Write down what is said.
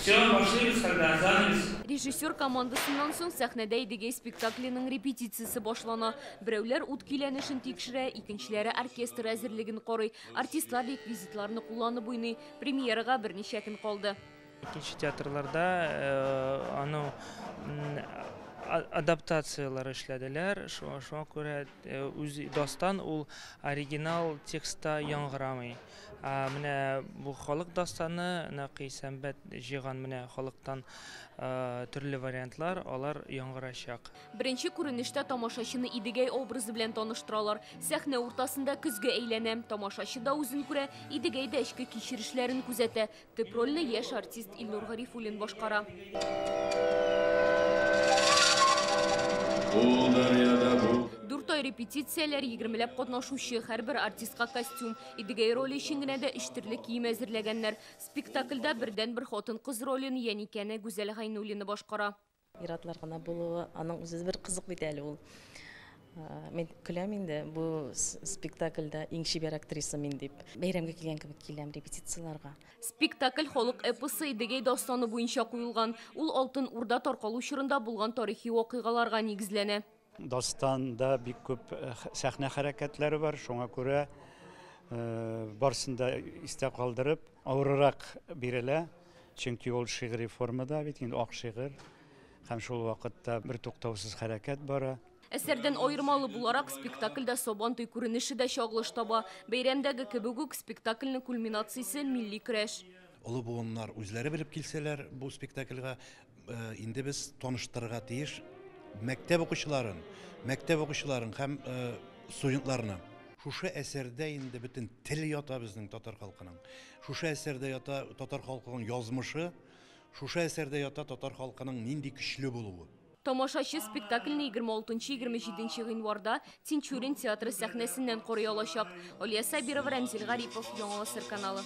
Все, başlıyoruz тогда, занавес. Режиссер командасынан соң сәхнәдә идеге спектакленең репетициясы башлана. Берәүләр ут көйләнешен тикшерә, икенчеләре оркестр әзерлеген карый. Артистлар реквизитларны кулланып уйный. Премьерага берничә көн калды. İkinci teatrlarda адаптациялар эшләделәр. Шуңа күрә үз дастан ул оригинал текстта яңгырамый. Менә бу халык дастаны, нәкъи сәнбәт җыйган менә халыктан төрле вариантлар, алар яңгырачак. Беренче күренештә тамашачыны Идегәй образы белән таныштыралар. Сәхнә уртасында көзгә әйләнә. Тамашачы да үзен күрә, Идегәй дә эчке кичерешләрен күзәтә. Төп рольне яшь артист Илнур Гарифуллин башкара. Дүрт ай репетицияләр, 20ләп катнашучы, һәрбер артистка костюм, Идегәй роли өчен генә дә 3 төрле кием әзерләгәннәр. Спектакльдә бердән-бер хатын-кыз ролен Яникәне Гүзәл Гайнуллина башкара. Иратлар гына булуы, аның үзе бер кызык бит әле ул. Мен көләм инде бу спектакльдә иң шибәр актриса мин дип. Бәйрәмгә килгән кебек киләм репетицияларга. Спектакль халык эпосы Идегәй дастаны буенча куелган. Ул Алтын Урда таркалу чорында булган тарихи вакыйгаларга нигезләнә. Дастанда бик күп сәхнә хәрәкәтләре бар, шуңа күрә барсын да истә калдырып, авыррак бирелә. Чөнки ул шигъри формада бит, инде ак шигырь. Һәм шул вакытта бер туктаусыз хәрәкәт бара. Әсәрдән айырмалы буларак спектакльдә Сабантуй күренеше дә чагылыш таба. Бәйрәмдәге кебек үк спектакльнең кульминациясе милли көрәш. Олы буыннар үзләре белеп килсәләр, бу спектакльгә инде без таныштырырга тиеш мәктәп укучыларын һәм студентларны. Шушы әсәрдә инде бөтен тел ята безнең татар халкының. Шушы әсәрдә ята татар халкының язмышы, шушы әсәрдә ята татар халкының нинди көчле булуы. Тамашачы спектакльне 26-27 гыйнварда Тинчурин театры сәхнәсеннән карый алачак. Алия Сабирова, Рамзил Гарипов, Яңа Гасыр каналы.